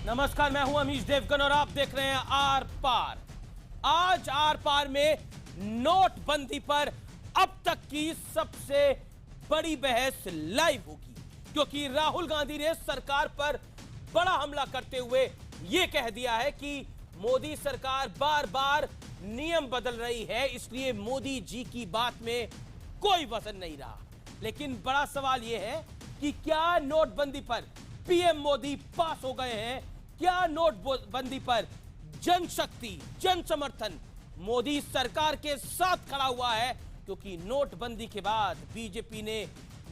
नमस्कार, मैं हूं अमीश देवगन और आप देख रहे हैं आर पार। आज आर पार में नोटबंदी पर अब तक की सबसे बड़ी बहस लाइव होगी, क्योंकि राहुल गांधी ने सरकार पर बड़ा हमला करते हुए यह कह दिया है कि मोदी सरकार बार बार नियम बदल रही है, इसलिए मोदी जी की बात में कोई वजन नहीं रहा। लेकिन बड़ा सवाल यह है कि क्या नोटबंदी पर पीएम मोदी पास हो गए हैं? क्या नोटबंदी पर जनशक्ति, जन समर्थन मोदी सरकार के साथ खड़ा हुआ है? क्योंकि नोटबंदी के बाद बीजेपी ने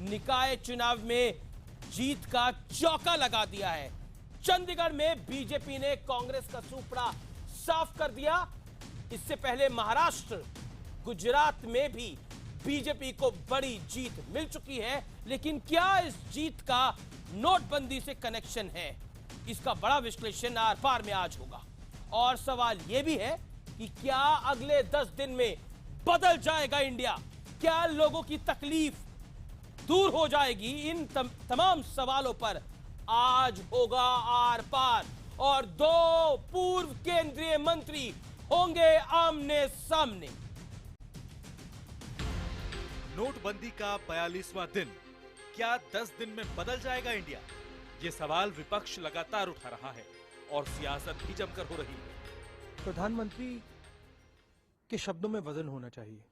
निकाय चुनाव में जीत का चौका लगा दिया है। चंडीगढ़ में बीजेपी ने कांग्रेस का सुपड़ा साफ कर दिया। इससे पहले महाराष्ट्र, गुजरात में भी बीजेपी को बड़ी जीत मिल चुकी है। लेकिन क्या इस जीत का नोटबंदी से कनेक्शन है? इसका बड़ा विश्लेषण आर पार में आज होगा। और सवाल यह भी है कि क्या अगले 10 दिन में बदल जाएगा इंडिया? क्या लोगों की तकलीफ दूर हो जाएगी? इन तमाम सवालों पर आज होगा आर पार। और दो पूर्व केंद्रीय मंत्री होंगे आमने सामने। नोटबंदी का 42वां दिन, क्या 10 दिन में बदल जाएगा इंडिया? ये सवाल विपक्ष लगातार उठा रहा है और सियासत भी जमकर हो रही है। प्रधानमंत्री के शब्दों में वजन होना चाहिए।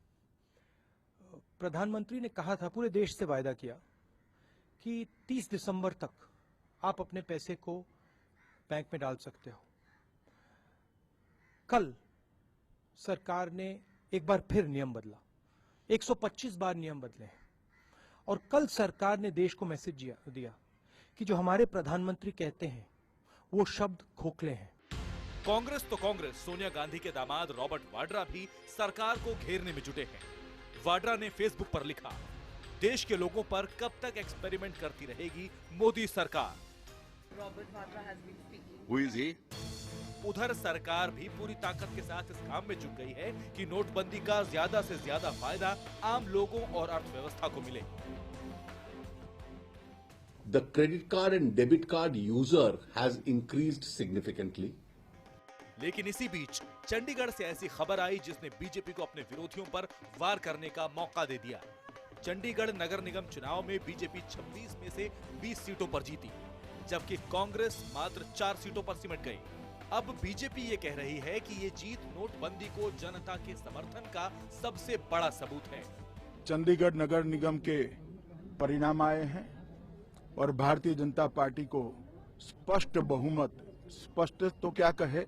प्रधानमंत्री ने कहा था, पूरे देश से वायदा किया कि 30 दिसंबर तक आप अपने पैसे को बैंक में डाल सकते हो। कल सरकार ने एक बार फिर नियम बदला, 125 बार नियम बदले हैं। और कल सरकार ने देश को मैसेज दिया कि जो हमारे प्रधानमंत्री कहते हैं वो शब्द खोखले हैं। कांग्रेस तो कांग्रेस, सोनिया गांधी के दामाद रॉबर्ट वाड्रा भी सरकार को घेरने में जुटे हैं। वाड्रा ने फेसबुक पर लिखा, देश के लोगों पर कब तक एक्सपेरिमेंट करती रहेगी मोदी सरकार। Who is he? उधर सरकार भी पूरी ताकत के साथ इस काम में जुट गई है कि नोटबंदी का ज्यादा से ज्यादा फायदा आम लोगों और अर्थव्यवस्था को मिले। The credit card and debit card user has increased significantly. लेकिन इसी बीच चंडीगढ़ से ऐसी खबर आई जिसने बीजेपी को अपने विरोधियों पर वार करने का मौका दे दिया। चंडीगढ़ नगर निगम चुनाव में बीजेपी 26 में से 20 सीटों पर जीती, जबकि कांग्रेस मात्र 4 सीटों पर सिमट गई। अब बीजेपी ये कह रही है कि ये जीत नोटबंदी को जनता के समर्थन का सबसे बड़ा सबूत है। चंडीगढ़ नगर निगम के परिणाम आए हैं और भारतीय जनता पार्टी को स्पष्ट बहुमत, स्पष्ट तो क्या कहे,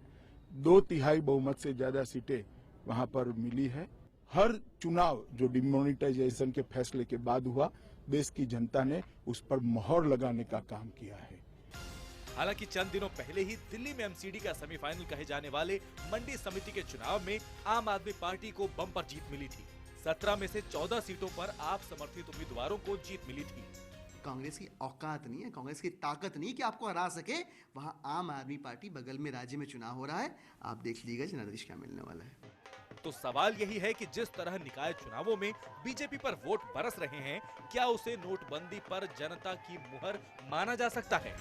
2/3 बहुमत से ज्यादा सीटें वहां पर मिली है। हर चुनाव जो डिमोनेटाइजेशन के फैसले के बाद हुआ, देश की जनता ने उस पर मोहर लगाने का काम किया है। हालांकि चंद दिनों पहले ही दिल्ली में एमसीडी का सेमीफाइनल कहे जाने वाले मंडी समिति के चुनाव में आम आदमी पार्टी को बम्पर जीत मिली थी। 17 में से 14 सीटों पर आप समर्थित उम्मीदवारों को जीत मिली थी। कांग्रेस की औकात नहीं है, कांग्रेस की ताकत नहीं कि आपको हरा सके। वहां आम आदमी पार्टी, बगल में राज्य में चुनाव हो रहा है, आप देख लीजिएगा जनादेश क्या मिलने वाला है। तो सवाल यही है कि जिस तरह निकाय चुनावों में बीजेपी पर वोट बरस रहे हैं, क्या उसे नोटबंदी पर जनता की मुहर माना जा सकता है?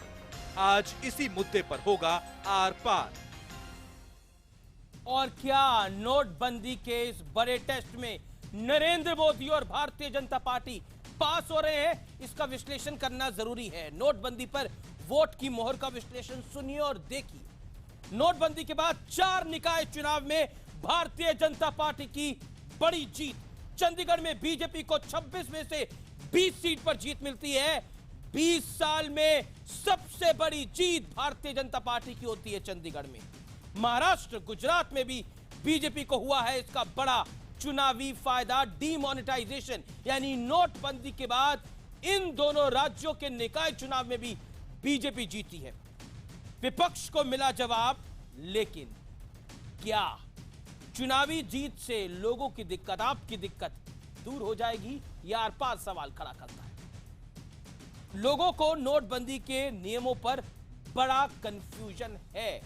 आज इसी मुद्दे पर होगा आर पार। और क्या नोटबंदी के इस बड़े टेस्ट में नरेंद्र मोदी और भारतीय जनता पार्टी पास हो रहे हैं? इसका विश्लेषण करना जरूरी है। नोटबंदी पर वोट की मोहर का विश्लेषण सुनिए और देखिए। नोटबंदी के बाद 4 निकाय चुनाव में भारतीय जनता पार्टी की बड़ी जीत। चंडीगढ़ में बीजेपी को 26 में से 20 सीट पर जीत मिलती है। 20 साल में सबसे बड़ी जीत भारतीय जनता पार्टी की होती है चंडीगढ़ में। महाराष्ट्र, गुजरात में भी बीजेपी को हुआ है इसका बड़ा चुनावी फायदा। डीमोनेटाइजेशन यानी नोटबंदी के बाद इन दोनों राज्यों के निकाय चुनाव में भी बीजेपी जीती है। विपक्ष को मिला जवाब, लेकिन क्या चुनावी जीत से लोगों की दिक्कत, आपकी दिक्कत दूर हो जाएगी? या आर पार सवाल खड़ा करता है। लोगों को नोटबंदी के नियमों पर बड़ा कंफ्यूजन है।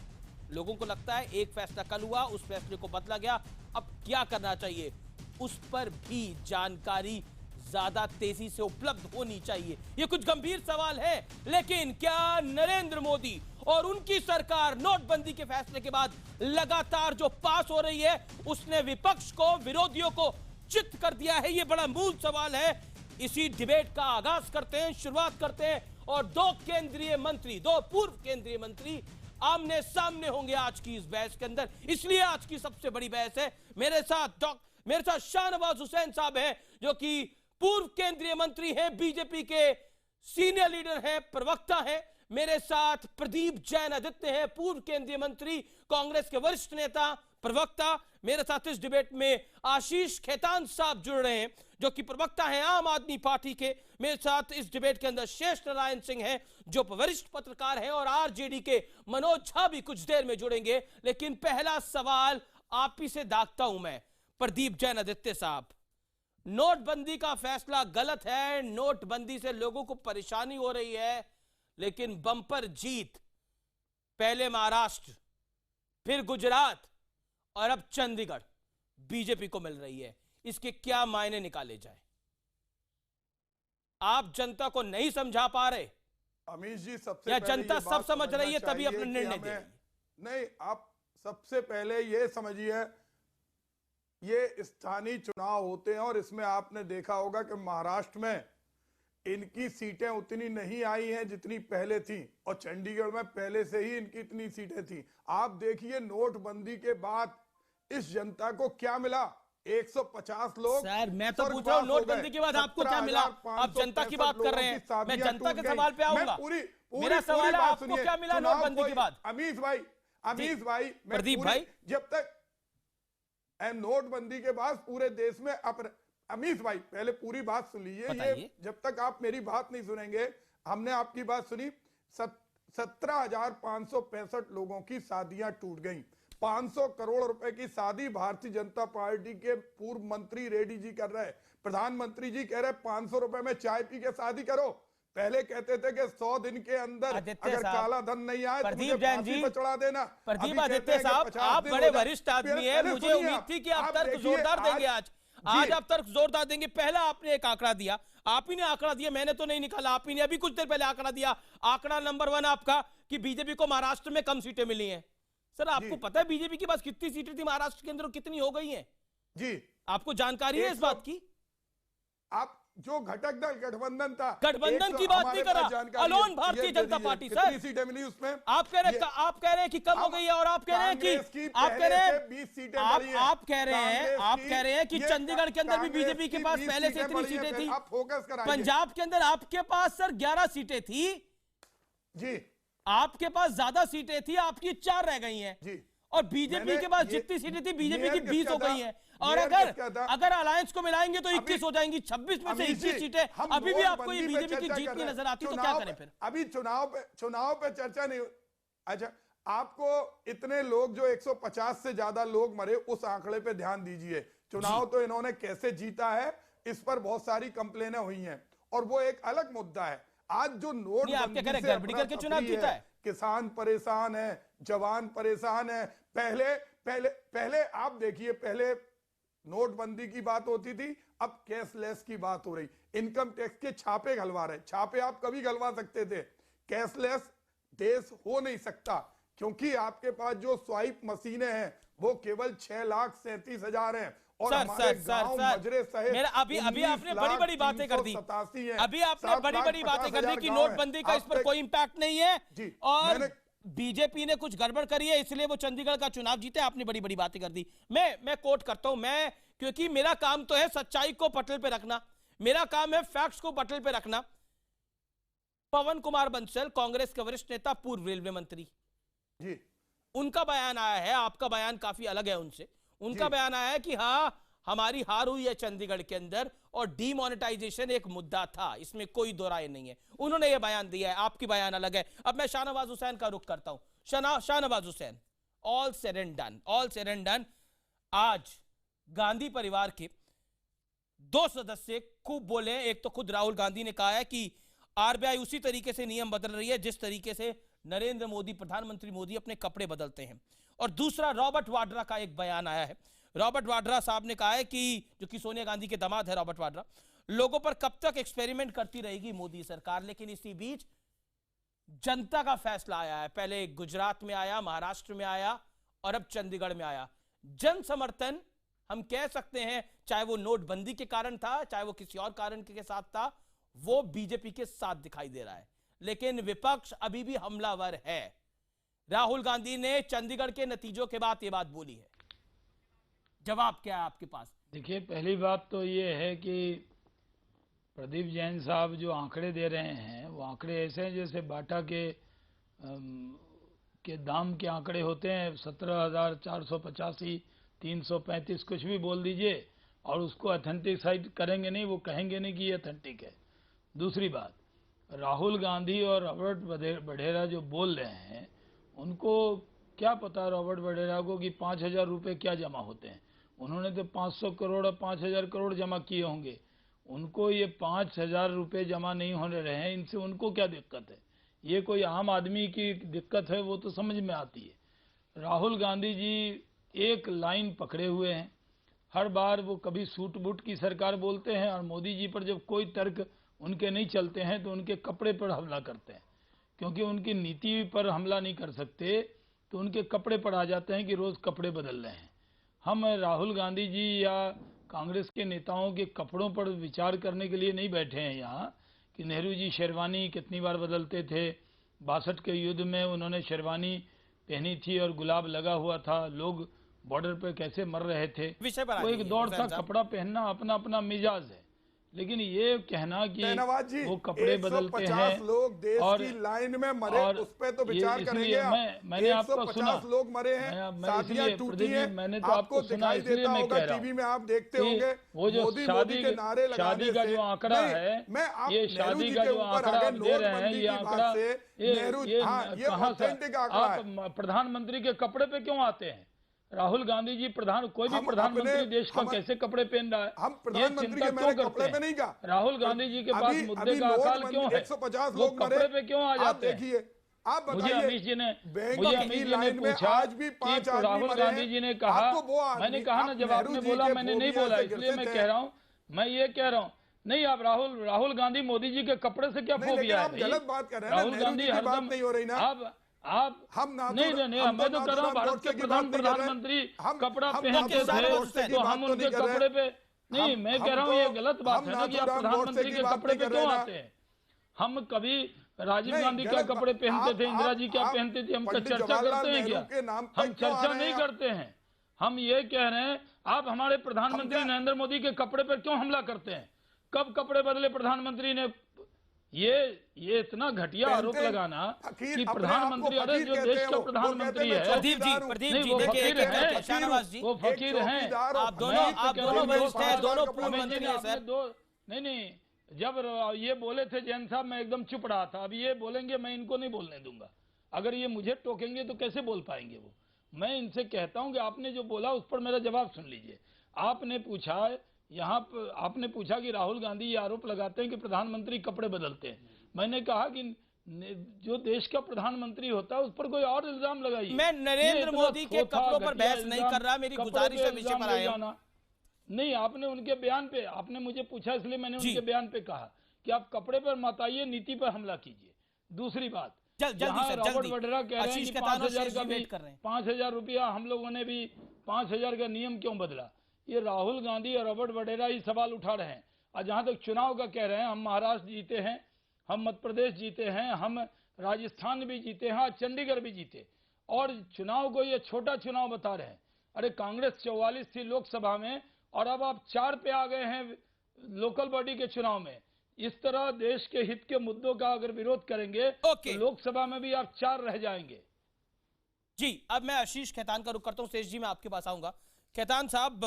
लोगों को लगता है एक फैसला कल हुआ, उस फैसले को बदला गया, अब क्या करना चाहिए? उस पर भी जानकारी ज्यादा तेजी से उपलब्ध होनी चाहिए। ये कुछ गंभीर सवाल है, लेकिन क्या नरेंद्र मोदी और उनकी सरकार नोटबंदी के फैसले के बाद लगातार जो पास हो रही है उसने विपक्ष को, विरोधियों को चित कर दिया है। यह बड़ा मूल सवाल है। इसी डिबेट का आगाज करते हैं, शुरुआत करते हैं और दो पूर्व केंद्रीय मंत्री आमने सामने होंगे आज की इस बहस के अंदर। इसलिए आज की सबसे बड़ी बहस है। मेरे साथ शाहनवाज हुसैन साहब हैं जो कि पूर्व केंद्रीय मंत्री हैं, बीजेपी के सीनियर लीडर हैं, प्रवक्ता हैं। मेरे साथ प्रदीप जैन आदित्य हैं, पूर्व केंद्रीय मंत्री, कांग्रेस के वरिष्ठ नेता, प्रवक्ता। मेरे साथ इस डिबेट में आशीष खेतान साहब जुड़ रहे हैं जो कि प्रवक्ता हैं आम आदमी पार्टी के। मेरे साथ इस डिबेट के अंदर शेष नारायण सिंह हैं जो वरिष्ठ पत्रकार हैं और आरजेडी के मनोज झा भी कुछ देर में जुड़ेंगे। लेकिन पहला सवाल आप ही से दागता हूं मैं, प्रदीप जैन आदित्य साहब। नोटबंदी का फैसला गलत है, नोटबंदी से लोगों को परेशानी हो रही है, लेकिन बंपर जीत पहले महाराष्ट्र, फिर गुजरात और अब चंडीगढ़ बीजेपी को मिल रही है। इसके क्या मायने निकाले जाए? आप जनता को नहीं समझा पा रहे अमीश जी? सबसे या पहले जनता ये सब बात समझ रही है तभी चाहिए अपना कि निर्णय दे हमें- रही है? नहीं, आप सबसे पहले ये समझिए, ये स्थानीय चुनाव होते हैं और इसमें आपने देखा होगा कि महाराष्ट्र में इनकी सीटें उतनी नहीं आई हैं जितनी पहले थी और चंडीगढ़ में पहले से ही इनकी इतनी सीटें थी। आप देखिए नोटबंदी के बाद इस जनता को क्या मिला। 150 लोग। सर मैं तो पूछ रहा हूं नोटबंदी के बाद आपको क्या मिला? आप जनता की बात कर रहे हैं, मैं जनता के सवाल पे आऊंगा। मेरा सवाल है आपको क्या मिला नोटबंदी के बाद? अमीश भाई, प्रदीप भाई, जब तक नोटबंदी के बाद पूरे देश में अमीश भाई पहले पूरी बात सुन लीजिए। ये जब तक आप मेरी बात नहीं सुनेंगे, हमने आपकी बात सुनी। 17,565 लोगों की शादियां टूट गई। 500 करोड़ रुपए की शादी भारतीय जनता पार्टी के पूर्व मंत्री रेड्डी जी कर रहे हैं। प्रधानमंत्री जी कह रहे 500 रुपए में चाय पी के शादी करो। पहले कहते थे कि 100 दिन के अंदर अगर काला धन नहीं आए तो मुझे फांसी पर चढ़ा देना। प्रदीप आदित्य साहब, आप बड़े वरिष्ठ आदमी हैं, मुझे उम्मीद थी कि आप तर्क जोरदार देंगे। आज आप तर्क जोरदार देंगे। पहला आपने एक आंकड़ा दिया, आप ही ने आंकड़ा दिया, मैंने तो नहीं निकाला, आप ही ने अभी कुछ देर पहले आंकड़ा दिया। आंकड़ा नंबर 1 आपका कि बीजेपी को महाराष्ट्र में कम सीटें मिली हैं। सर आपको पता है बीजेपी के पास कितनी सीटें थी महाराष्ट्र के अंदर और कितनी हो गई हैं? जी आपको जानकारी है इस बात की? आप जो घटक दल गठबंधन था, गठबंधन की बात नहीं कर रहा, alone Bharatiya Janata party. Sir सीटें मिली उसमें? आप कह रहे हैं कि कम हो गई है और आप कह रहे हैं कि आप कह रहे हैं कि चंडीगढ़ के अंदर भी बीजेपी के पास पहले से इतनी सीटें थी। पंजाब के अंदर आपके पास सर 11 सीटें थी जी, आपके पास ज्यादा सीटें थी, आपकी 4 रह गई हैं जी। और बीजेपी के पास जितनी सीटें थी बीजेपी की 20 हो गई हैं। और अगर अलायंस को मिलाएंगे तो 21 हो जाएंगी। 26 में से 21 सीटें। अभी भी आपको ये बीजेपी की जीत नहीं नजर आती तो क्या करें फिर? अभी चुनाव पे चर्चा नहीं। अच्छा, आपको इतने लोग जो 150 से ज्यादा लोग मरे उस आंकड़े पे ध्यान दीजिए। चुनाव तो इन्होंने कैसे जीता है इस पर बहुत सारी कंप्लेनें हुई हैं और वो एक अलग मुद्दा है। आज जो नोटबंदी से गड़बड़ी करके चुनाव जीता है, किसान परेशान है, जवान परेशान है। पहले आप देखिए, पहले नोटबंदी की बात होती थी, अब कैशलेस की बात हो रही। इनकम टैक्स के छापे घलवा रहे। छापे आप कभी घलवा सकते थे, कैशलेस देश हो नहीं सकता क्योंकि आपके पास जो स्वाइप मशीनें हैं वो केवल 6,37,000 हैं और हमारे गांव मजरे सहित अभी आपने बड़ी बातें कर दी। अभी आपने बड़ी बातें कर दी कि नोटबंदी का इस पर कोई इंपैक्ट नहीं है और बीजेपी ने कुछ गड़बड़ करी है इसलिए वो चंडीगढ़ का चुनाव जीते। आपने बड़ी बातें कर दी। मैं कोट करता हूं, क्योंकि मेरा काम तो है सच्चाई को पटल पे रखना, मेरा काम है फैक्ट्स को पटल पे रखना। पवन कुमार बंसल, कांग्रेस के वरिष्ठ नेता, पूर्व रेलवे मंत्री जी, उनका बयान आया है, आपका बयान काफी अलग है उनसे। उनका बयान आया है कि हाँ हमारी हार हुई है चंडीगढ़ के अंदर और डीमोनेटाइजेशन एक मुद्दा था, इसमें कोई दो राय नहीं है। उन्होंने यह बयान दिया है, आपकी बयान अलग है। अब मैं शाहनवाज हुसैन का रुख करता हूं। Shahnawaz Hussain, all said and done, आज गांधी परिवार के 2 सदस्य खूब बोले। एक तो खुद राहुल गांधी ने कहा है कि आरबीआई उसी तरीके से नियम बदल रही है जिस तरीके से नरेंद्र मोदी, प्रधानमंत्री मोदी अपने कपड़े बदलते हैं। और दूसरा रॉबर्ट वाड्रा का एक बयान आया है। रॉबर्ट वाड्रा साहब ने कहा है कि जो कि सोनिया गांधी के दामाद है रॉबर्ट वाड्रा, लोगों पर कब तक एक्सपेरिमेंट करती रहेगी मोदी सरकार। लेकिन इसी बीच जनता का फैसला आया है। पहले गुजरात में आया, महाराष्ट्र में आया और अब चंडीगढ़ में आया। जन समर्थन हम कह सकते हैं, चाहे वो नोटबंदी के कारण था, चाहे वो किसी और कारण के साथ था, वो बीजेपी के साथ दिखाई दे रहा है। लेकिन विपक्ष अभी भी हमलावर है। राहुल गांधी ने चंडीगढ़ के नतीजों के बाद ये बात बोली है। जवाब क्या है आपके पास? देखिए, पहली बात तो ये है कि प्रदीप जैन साहब जो आंकड़े दे रहे हैं वो आंकड़े ऐसे हैं जैसे बाटा के दाम के आंकड़े होते हैं। 17,485, 335 कुछ भी बोल दीजिए और उसको ऑथेंटिसाइड करेंगे नहीं, वो कहेंगे नहीं कि ये ऑथेंटिक है। दूसरी बात, राहुल गांधी और रॉबर्ट वढेरा जो बोल रहे हैं, उनको क्या पता रॉबर्ट वढेरा को कि 5,000 रुपये क्या जमा होते हैं। उन्होंने तो 500 करोड़ और 5,000 करोड़ जमा किए होंगे। उनको ये 5,000 रुपये जमा नहीं होने रहे हैं, इनसे उनको क्या दिक्कत है? ये कोई आम आदमी की दिक्कत है, वो तो समझ में आती है। राहुल गांधी जी एक लाइन पकड़े हुए हैं। हर बार वो कभी सूट बूट की सरकार बोलते हैं और मोदी जी पर जब कोई तर्क उनके नहीं चलते हैं तो उनके कपड़े पर हमला करते हैं। क्योंकि उनकी नीति पर हमला नहीं कर सकते तो उनके कपड़े पर आ जाते हैं कि रोज़ कपड़े बदल रहे हैं। हम राहुल गांधी जी या कांग्रेस के नेताओं के कपड़ों पर विचार करने के लिए नहीं बैठे हैं यहाँ कि नेहरू जी शेरवानी कितनी बार बदलते थे। 62 के युद्ध में उन्होंने शेरवानी पहनी थी और गुलाब लगा हुआ था। लोग बॉर्डर पर कैसे मर रहे थे। विषय पर वो एक दौर था, कपड़ा पहनना अपना अपना मिजाज है। लेकिन ये कहना कि वो कपड़े बदलते हैं लोग देश और की लाइन में मरे, और उस पे तो विचार करेंगे आप। मैंने आपको सुना, लोग मरे हैं, शादियां टूटी हैं। मैंने तो आपको सुना, इसलिए मैं कह रहा हूँ टीवी में आप देखते होंगे वो जो शादी का जो आंकड़ा है, ये शादी का जो आंकड़ा आप दे रहे हैं, ये आंकड़ा ये कहाँ से? आप प्रधानमंत्री के कपड़े पे क्यों आते हैं? राहुल गांधी जी कोई भी प्रधानमंत्री देश का कैसे कपड़े पहन रहा है, ये चिंता क्यों करते हैं? राहुल गांधी जी के पास मुद्दे का अकाल क्यों है? वो कपड़े पे क्यों आ जाते हैं? मुझे अमीश जी ने पूछा कि राहुल गांधी जी ने कहा, मैंने कहा ना, जब आपने बोला मैंने नहीं बोला, इसलिए मैं कह रहा हूँ, मैं ये कह रहा हूँ नहीं, आप राहुल गांधी मोदी जी के कपड़े से क्या फोबिया है? गलत बात कर रहे हैं। राहुल गांधी हरदम नहीं हो रही ना, आप नहीं, मैं तो कर रहा हूँ, भारत के प्रधानमंत्री कपड़ा पहनते थे तो हम उनके कपड़े पे नहीं, मैं कह रहा हूँ ये गलत बात है ना कि आप प्रधानमंत्री के कपड़े पे क्यों आते हैं? हम कभी राजीव गांधी क्या कपड़े पहनते थे, इंदिरा जी क्या पहनती थी, हम तो चर्चा करते हैं क्या? हम चर्चा नहीं करते हैं। हम ये कह रहे हैं आप हमारे प्रधानमंत्री नरेंद्र मोदी के कपड़े पर क्यों हमला करते हैं? कब कपड़े बदले प्रधानमंत्री ने? ये इतना घटिया आरोप लगाना कि प्रधानमंत्री, अरे जो देश का प्रधानमंत्री है, प्रदीप जी देखिए, शाहनवाज जी वो फकीर हैं। आप दोनों वरिष्ठ हैं, दोनों पूर्व मंत्री हैं सर। नहीं, जब ये बोले थे जैन साहब, मैं एकदम चुप रहा था। अब ये बोलेंगे, मैं इनको नहीं बोलने दूंगा। अगर ये मुझे टोकेंगे तो कैसे बोल पाएंगे वो? मैं इनसे कहता हूं कि आपने जो बोला उस पर मेरा जवाब सुन लीजिए। आपने पूछा यहाँ पर, आपने पूछा कि राहुल गांधी ये आरोप लगाते हैं कि प्रधानमंत्री कपड़े बदलते हैं। मैंने कहा कि जो देश का प्रधानमंत्री होता है उस पर कोई और इल्जाम लगाइए। मैं नरेंद्र मोदी के कपड़ों पर बहस नहीं कर रहा, मेरी गुजारिश है विषय पर आया नहीं। आपने उनके बयान पे, आपने मुझे पूछा इसलिए मैंने उनके बयान पे कहा कि आप कपड़े पर मत आइए, नीति पर हमला कीजिए। दूसरी बात, रॉबर्ट वढेरा कह रहे हैं कि 5,000 का भी 5,000 रुपया, हम लोगों ने भी 5,000 का नियम क्यों बदला? ये राहुल गांधी और रॉबर्ट वढेरा ही सवाल उठा रहे हैं। और जहां तक चुनाव का कह रहे हैं, हम महाराष्ट्र जीते हैं, हम मध्य प्रदेश जीते हैं, हम राजस्थान भी जीते हैं, आज चंडीगढ़ भी जीते, और चुनाव को ये छोटा चुनाव बता रहे हैं। अरे कांग्रेस 44 थी लोकसभा में और अब आप 4 पे आ गए हैं लोकल बॉडी के चुनाव में। इस तरह देश के हित के मुद्दों का अगर विरोध करेंगे तो लोकसभा में भी आप 4 रह जाएंगे। जी, अब मैं आशीष खेतान का रुख करता हूं। शेष जी, मैं आपके पास आऊंगा। खेतान साहब,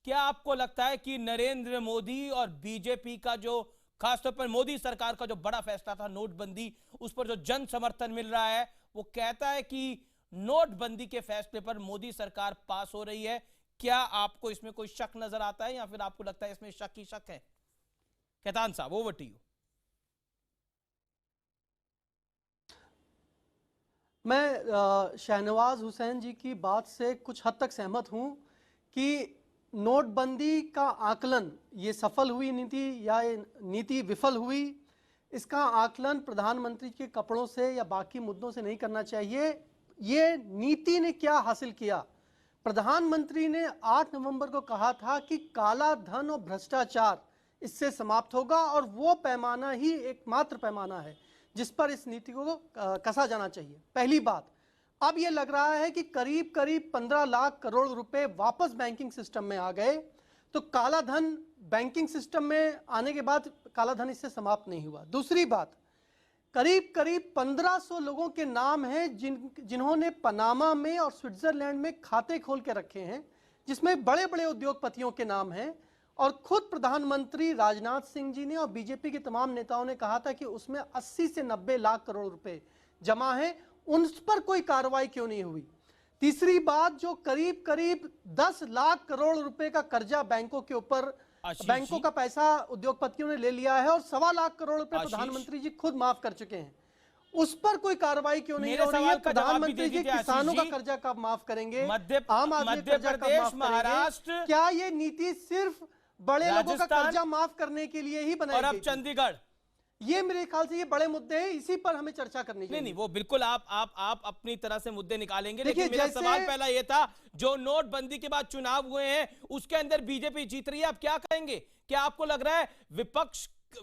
क्या आपको लगता है कि नरेंद्र मोदी और बीजेपी का जो, खासतौर पर मोदी सरकार का जो बड़ा फैसला था नोटबंदी, उस पर जो जन समर्थन मिल रहा है, वो कहता है कि नोटबंदी के फैसले पर मोदी सरकार पास हो रही है? क्या आपको इसमें कोई शक नजर आता है या फिर आपको लगता है इसमें शक ही शक है? खेतान साहब, ओवर टू यू। मैं शाहनवाज हुसैन जी की बात से कुछ हद तक सहमत हूं कि नोटबंदी का आकलन, ये सफल हुई नीति या ये नीति विफल हुई, इसका आकलन प्रधानमंत्री के कपड़ों से या बाकी मुद्दों से नहीं करना चाहिए। ये नीति ने क्या हासिल किया? प्रधानमंत्री ने 8 नवंबर को कहा था कि काला धन और भ्रष्टाचार इससे समाप्त होगा, और वो पैमाना ही एकमात्र पैमाना है जिस पर इस नीति को कसा जाना चाहिए। पहली बात, अब ये लग रहा है कि करीब करीब 15 लाख करोड़ रुपए वापस बैंकिंग सिस्टम में आ गए। तो काला धन बैंकिंग सिस्टम में आने के बाद काला धन इससे समाप्त नहीं हुआ। दूसरी बात, करीब करीब 1500 लोगों के नाम हैं जिन्होंने पनामा में और स्विट्जरलैंड में खाते खोल के रखे हैं, जिसमें बड़े बड़े उद्योगपतियों के नाम हैं। और खुद प्रधानमंत्री राजनाथ सिंह जी ने और बीजेपी के तमाम नेताओं ने कहा था कि उसमें 80 से 90 लाख करोड़ रुपए जमा हैं, उन पर कोई कार्रवाई क्यों नहीं हुई? तीसरी बात, जो करीब करीब 10 लाख करोड़ रुपए का कर्जा बैंकों के ऊपर, बैंकों का पैसा उद्योगपतियों ने ले लिया है और 1.25 लाख करोड़ रुपए प्रधानमंत्री जी खुद माफ कर चुके हैं, उस पर कोई कार्रवाई क्यों नहीं हो रही है? प्रधानमंत्री जी किसानों का कर्जा कब माफ करेंगे? आम आदमी का कर्जा कब माफ करेंगे? महाराष्ट्र, क्या ये नीति सिर्फ बड़े लोगों का कर्जा माफ करने के लिए ही बनाई गई? और अब चंडीगढ़, ये मेरे ख्याल से ये बड़े मुद्दे हैं, इसी पर हमें चर्चा करनी चाहिए। नहीं, वो बिल्कुल आप अपनी तरह से मुद्दे निकालेंगे, लेकिन मेरा सवाल पहला ये था, जो नोटबंदी के बाद चुनाव हुए हैं उसके अंदर बीजेपी जीत रही है, आप क्या कहेंगे? क्या आपको लग रहा है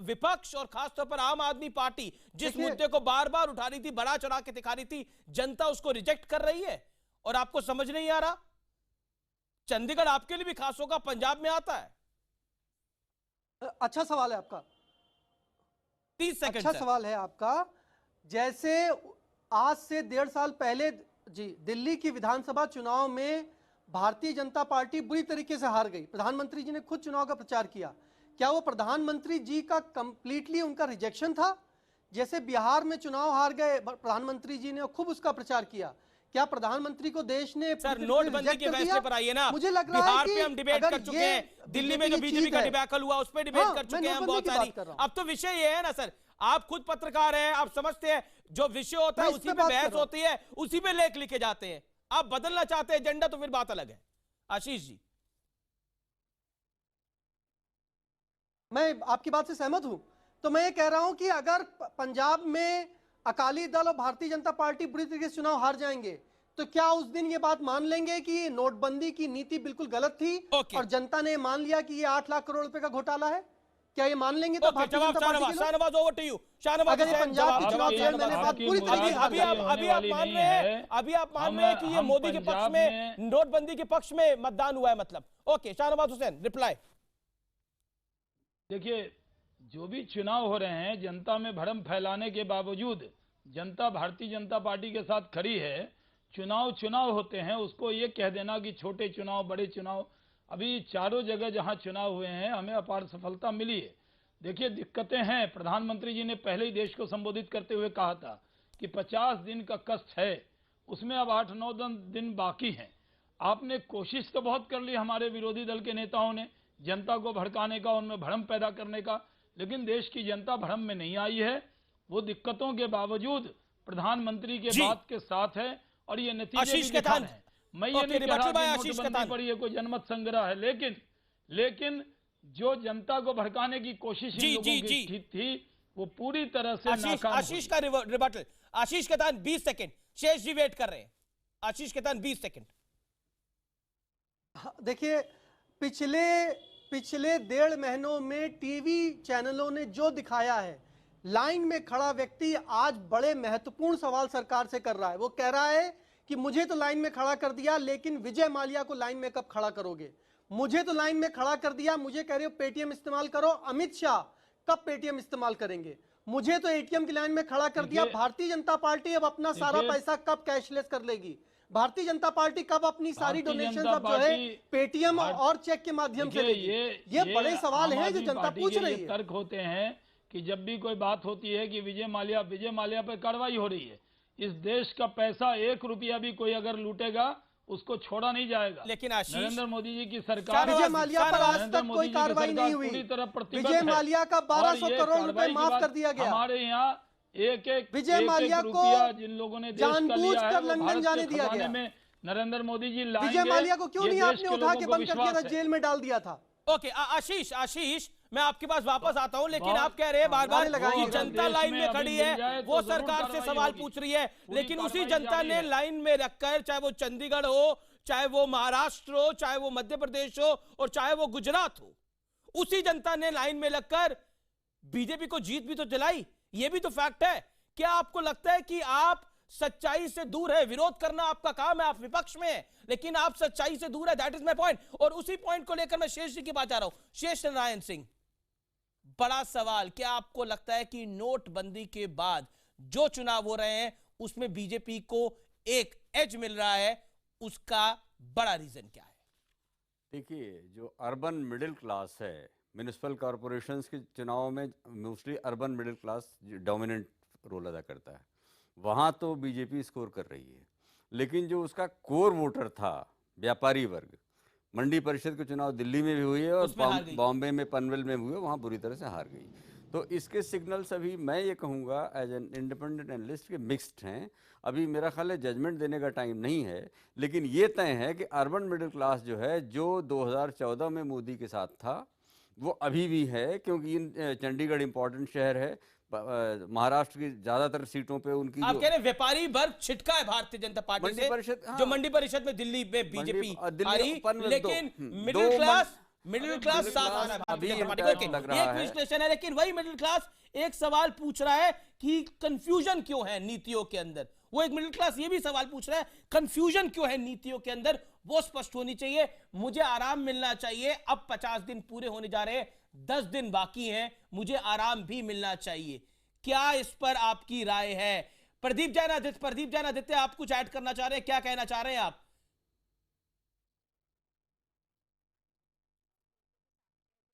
विपक्ष और खासतौर पर आम आदमी पार्टी जिस मुद्दे को बार बार उठा रही थी, बड़ा चढ़ा के दिखा रही थी, जनता उसको रिजेक्ट कर रही है और आपको समझ नहीं आ रहा? चंडीगढ़ आपके लिए भी खास होगा, पंजाब में आता है। अच्छा सवाल है आपका, 30 सेकंड। अच्छा सवाल है आपका। जैसे आज से 1.5 साल पहले जी दिल्ली की विधानसभा चुनाव में भारतीय जनता पार्टी बुरी तरीके से हार गई, प्रधानमंत्री जी ने खुद चुनाव का प्रचार किया। क्या वो प्रधानमंत्री जी का कंप्लीटली उनका रिजेक्शन था? जैसे बिहार में चुनाव हार गए प्रधानमंत्री जी ने खूब उसका प्रचार किया, क्या प्रधानमंत्री को देश ने सर नोटबंदी के फैसले पर आइए ना? मुझे लग रहा बिहार है कि पे हम डिबेट कर चुके हैं, दिल्ली में जो बीजेपी का डिबैकल हुआ उस पर डिबेट कर चुके हैं हम बहुत सारी। अब तो विषय ये है ना सर, आप खुद पत्रकार हैं, आप समझते हैं जो विषय होता है उसी पे बहस होती है, उसी पे लेख लिखे जाते हैं। आप बदलना चाहते हैं एजेंडा तो फिर बात अलग है। आशीष जी, मैं आपकी बात से सहमत हूं। तो मैं ये कह रहा हूं कि अगर पंजाब में अकाली दल और भारतीय जनता पार्टी बुरी तरीके से चुनाव हार जाएंगे तो क्या उस दिन ये बात मान लेंगे कि नोटबंदी की नीति बिल्कुल गलत थी और जनता ने मान लिया कि ये 8 लाख करोड़ रुपए का घोटाला है? क्या ये मान लेंगे? तो भारतीय जनता पार्टी के लोग, Shahnawaz over to you. Shahnawaz, अगर ये पंजाब के चुनाव से मैंने बात पूरी तरीके से अभी आप मान रहे हैं कि ये मोदी के पक्ष में, नोटबंदी के पक्ष में मतदान हुआ है मतलब? Okay, Shahnawaz Hussain reply. देखिए, जो भी चुनाव हो रहे हैं, जनता में भ्रम फैलाने के बावजूद जनता भारतीय जनता पार्टी के साथ खड़ी है। चुनाव होते हैं, उसको ये कह देना कि छोटे चुनाव बड़े चुनाव, अभी चारों जगह जहां चुनाव हुए हैं हमें अपार सफलता मिली है। देखिए, दिक्कतें हैं। प्रधानमंत्री जी ने पहले ही देश को संबोधित करते हुए कहा था कि 50 दिन का कष्ट है, उसमें अब 8-9 दिन बाकी हैं। आपने कोशिश तो बहुत कर ली, हमारे विरोधी दल के नेताओं ने, जनता को भड़काने का, उनमें भ्रम पैदा करने का, लेकिन देश की जनता भ्रम में नहीं आई है। वो दिक्कतों के बावजूद प्रधानमंत्री के बात के साथ है और ये नतीजे भी दिखा रहे हैं। मैं ये नहीं कह रहा कि नोटबंदी पर ये कोई जनमत संग्रह है, लेकिन जो जनता को भड़काने की कोशिश इन लोगों की थी वो पूरी तरह से नाकाम। आशीष का रिबटल। आशीष केतान 20 सेकंड, शेष जी वेट कर रहे हैं। आशीष केतान 20 सेकंड। देखिए, पिछले 1.5 महीनों में टीवी चैनलों ने जो दिखाया है, लाइन में खड़ा व्यक्ति आज बड़े महत्वपूर्ण सवाल सरकार से कर रहा है। वो कह रहा है कि मुझे तो लाइन में खड़ा कर दिया, लेकिन विजय माल्या को लाइन में कब खड़ा करोगे? मुझे तो लाइन में खड़ा कर दिया, मुझे कह रहे हो पेटीएम इस्तेमाल करो, अमित शाह कब पेटीएम इस्तेमाल करेंगे? मुझे तो एटीएम की लाइन में खड़ा कर दिया, भारतीय जनता पार्टी अब अपना सारा पैसा कब कैशलेस कर लेगी? भारतीय जनता पार्टी कब अपनी सारी डोनेशन अब जो है पेटीएम और चेक के माध्यम से लेगी? ये बड़े सवाल हैं जो जनता पूछ रही है। तर्क होते हैं कि जब भी कोई बात होती है कि विजय माल्या पर कार्रवाई हो रही है, इस देश का पैसा 1 रुपया भी कोई अगर लूटेगा उसको छोड़ा नहीं जाएगा। लेकिन नरेंद्र मोदी जी की सरकार, विजय माल्या पर आज तक कोई कार्रवाई नहीं हुई। विजय माल्या का 1200 करोड़ रुपए माफ कर दिया गया। हमारे यहाँ एक विजय माल्या को जिन लोगों ने जानबूझकर लंदन जाने दिया गया, नरेंद्र मोदी जी विजय माल्या को क्यों नहीं आपने उठा के बंद कर दिया था, जेल में डाल दिया था? ओके, आशीष मैं आपके पास वापस आता हूं, लेकिन बहुत- आप कह रहे हैं बार बार लगाइए। कि जनता देश लाइन में में अभी खड़ी मिल है, जाए वो तो जरूर सरकार से कार्रवाई सवाल होगी। पूछ रही है, पूरी लेकिन उसी कार्रवाई जनता जारी ने है। लाइन में रखकर, चाहे वो चंडीगढ़ हो, चाहे वो महाराष्ट्र हो, चाहे वो मध्य प्रदेश हो और चाहे वो गुजरात हो, उसी जनता ने लाइन में लगकर बीजेपी को जीत भी तो दिलाई। ये भी तो फैक्ट है। क्या आपको लगता है कि आप सच्चाई से दूर है? विरोध करना आपका काम है, आप विपक्ष में है, लेकिन आप सच्चाई से दूर है। That is my point. और उसी पॉइंट को लेकर मैं शेष जी की बात आ रहा हूं। शेष नारायण सिंह, बड़ा सवाल, क्या आपको लगता है कि नोटबंदी के बाद जो चुनाव हो रहे हैं उसमें बीजेपी को एक एज मिल रहा है? उसका बड़ा रीजन क्या है? देखिए, जो अर्बन मिडिल क्लास है, म्यूनिसिपल कॉरपोरेशंस के चुनाव में mostly urban middle class dominant role अदा करता है, वहाँ तो बीजेपी स्कोर कर रही है। लेकिन जो उसका कोर वोटर था, व्यापारी वर्ग, मंडी परिषद के चुनाव दिल्ली में भी हुए और उसमें हार गई। बॉम्बे में पनवेल में हुए, वहाँ बुरी तरह से हार गई। तो इसके सिग्नल्स अभी मैं ये कहूँगा एज एन इंडिपेंडेंट एनालिस्ट के मिक्स्ड हैं। अभी मेरा ख्याल है जजमेंट देने का टाइम नहीं है, लेकिन ये तय है कि अर्बन मिडिल क्लास जो है, जो 2014 में मोदी के साथ था, वो अभी भी है, क्योंकि चंडीगढ़ इंपॉर्टेंट शहर है, महाराष्ट्र की ज़्यादातर सीटों पे उनकी आप कह रहे हैं व्यापारी वर्ग छिटका है भारतीय जनता पार्टी मंडी से, परिषद, हाँ। जो मंडी परिषद में दिल्ली में बीजेपी दिल्ली पनवेल लेकिन दो मिडिल क्लास मिडिल साथ आ रहा है भारतीय अभी जनता पार्टी इनका को। लग ये रहा एक है। विश्लेषण है, लेकिन वही मिडिल क्लास एक सवाल पूछ रहा है कि कंफ्यूजन क्यों है नीतियों के अंदर। वो एक मिडिल क्लास ये भी सवाल पूछ रहा है, कंफ्यूजन क्यों है नीतियों के अंदर, वो स्पष्ट होनी चाहिए। मुझे आराम मिलना चाहिए। अब 50 दिन पूरे होने जा रहे हैं, 10 दिन बाकी हैं, मुझे आराम भी मिलना चाहिए। क्या इस पर आपकी राय है? प्रदीप जैन आदित्य, आप कुछ ऐड करना चाह रहे हैं? क्या कहना चाह रहे हैं आप?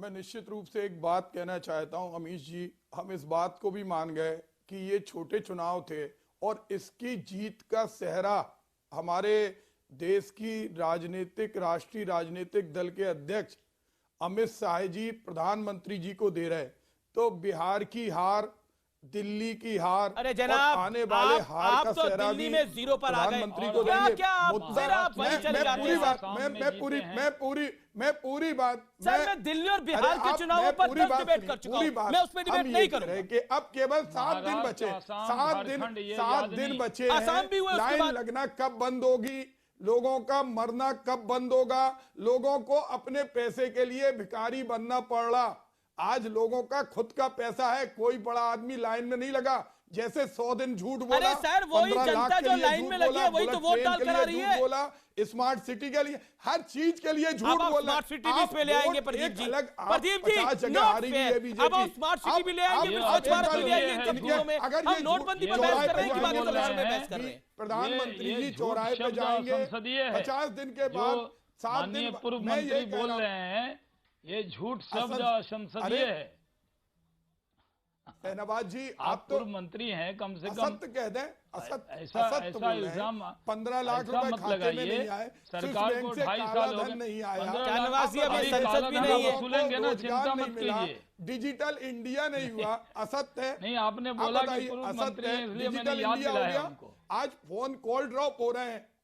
मैं निश्चित रूप से एक बात कहना चाहता हूं अमीश जी, हम इस बात को भी मान गए कि ये छोटे चुनाव थे और इसकी जीत का सेहरा हमारे देश की राष्ट्रीय राजनीतिक दल के अध्यक्ष अमित शाह जी, प्रधानमंत्री जी को दे रहे। तो बिहार की हार, दिल्ली की हार, अरे और जनाब, आने वाले हार आप का तो सेहरा दिल्ली भी में जीरो पर आ गए। प्रधानमंत्री को क्या देंगे। क्या आप मुद्दा- फिर आप वहीं चले जाते पूरी हैं? बात सामने मैं जीते पूरी हैं। मैं पूरी बात सर, मैं दिल्ली और बिहार अरे के आप- चुनावों मैं पर पूरी 10 बात डिबेट सुनिए, कर चुका पूरी हूं। बात मैं उस पर डिबेट हम नहीं ये कह रहे करूंगा। हैं कि अब केवल 7 दिन महाराष्ट्र, बचे, आसाम, 7 दिन झारखंड, ये 7 याद दिन नहीं। बचे आसाम भी हुए हैं। उसके लाइन बाद। लगना कब बंद होगी, लोगों का मरना कब बंद होगा, लोगों को अपने पैसे के लिए भिखारी बनना पड़ रहा। आज लोगों का खुद का पैसा है, कोई बड़ा आदमी लाइन में नहीं लगा। जैसे 100 दिन झूठ बोला, अरे सर, वही 15 लाख जनता के जो लिए लाइन झूठ में लगी बोला, है, वही तो बुलेट वोट ट्रेन डाल के कर आ लिए रही झूठ है। बोला, स्मार्ट सिटी के लिए, हर चीज के लिए झूठ अब आप बोला। स्मार्ट सिटी भी इस पे ले आप आएंगे वोट प्रदीप एक जी। अलग- आप प्रदीप जी, 50 जगह not हारी हुई fair। है बीजेपी। अब आप स्मार्ट सिटी भी ले आएंगे, फिर स्वच्छ भारत भी ले आएंगे इन सब चीजों में। अगर हम ये नोटबंदी पर झूठ- बहस कर रहे हैं कि चौराहे बाकी पे सब बोल में रहे बहस कर रहे हैं। प्रधानमंत्री ये जी झूठ चौराहे पे शब्द जाएंगे, संसदीय है। 50 दिन के जो बाद 7 माननीय दिन पूर्व मैं ये मंत्री कह बोल रहा रहे हैं, ये झूठ शब्द असल- संसदीय अरे, है। शहनवाज जी, आप आप तो पूर्व मंत्री हैं, कम से कम असत्य कह दें, असत्य ऐसा असत्य बोल रहे हैं। इल्जाम 15 लाख ऐसा रुपए मत खाते में लगाइए। नहीं आए, स्विस सरकार बैंक को से 2.5 काला साल हो धन गए। नहीं आया, 15 शाहनवाज जी, अभी अभी संसद काला भी धन नहीं है। वसूलेंगे ना, रोजगार चिंता नहीं मत मिला, कीजिए। डिजिटल इंडिया नहीं हुआ, असत्य है। नहीं, आपने आप बोला कि बताइए, पूर्व असत्य मंत्री है, हैं, इसलिए मैंने डिजिटल याद इंडिया हो दिलाया गया। उनको। आज फोन कॉल ड्रॉप हो रहे हैं।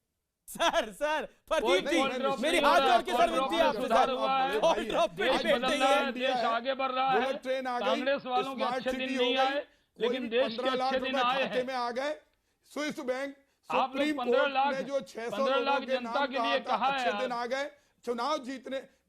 सर प्रदीप नहीं, जी, नहीं, मेरी नहीं, हाथ नहीं, जोड़ के नहीं, सर नहीं, विनती नहीं, आपसे सुधार सर, हुआ है। कॉल ड्रॉप पे देश डिबेट बदल नहीं रहा है। है, देश आगे बढ़ रहा है। बुलेट ट्रेन आ गई, कांग्रेस वालों के स्मार्ट अच्छे दिन सिटी नहीं हो आए, गई, लेकिन कोई देश के 15 लाख अच्छे दिन रुपए आए खाते हैं। में आ गए। स्विस बैंक, आप लोग सुप्रीम 15 कोर्ट लाख ने जो 600 15 लाख लोगों के जनता नाम के लिए कहा था, कहा है अच्छे दिन आ गए।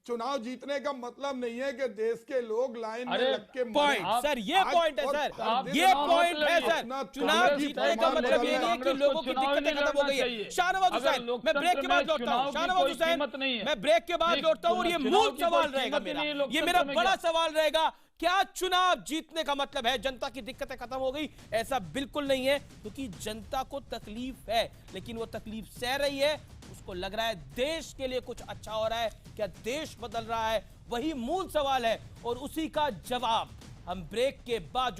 चुनाव जीतने का मतलब नहीं है कि देश के लोग लाइन में अरे, लग के पॉइंट मरें। सर, ये आज पॉइंट है और सर, हर ये दिन पॉइंट है अपना सर। कांग्रेस चुनाव की जीतने का फरमान मतलब ये बदल नहीं है कि कांग्रेस लोगों को की चुनाव दिक्कतें नहीं खत्म हो लड़ना गई है। चाहिए। शाहनवाज अगर हुसैन, मैं लोकतंत्र ब्रेक के में बाद लौटता चुनाव हूँ। की शाहनवाज कोई हुसैन, कीमत नहीं है। मैं ब्रेक के बाद नहीं, लौटता हूँ और ये चुनाव मूल की कोई सवाल कीमत रहेगा ही मेरा। नहीं है ये लोकतंत्र मेरा में बड़ा क्या? सवाल रहेगा, क्या चुनाव जीतने का मतलब है जनता की दिक्कतें खत्म हो गई? ऐसा बिल्कुल नहीं है, क्योंकि जनता को तकलीफ है, लेकिन वो तकलीफ सह रही है। उसको लग रहा है देश के लिए कुछ अच्छा हो रहा है। क्या देश बदल रहा है? वही मूल सवाल है और उसी का जवाब हम ब्रेक के बाद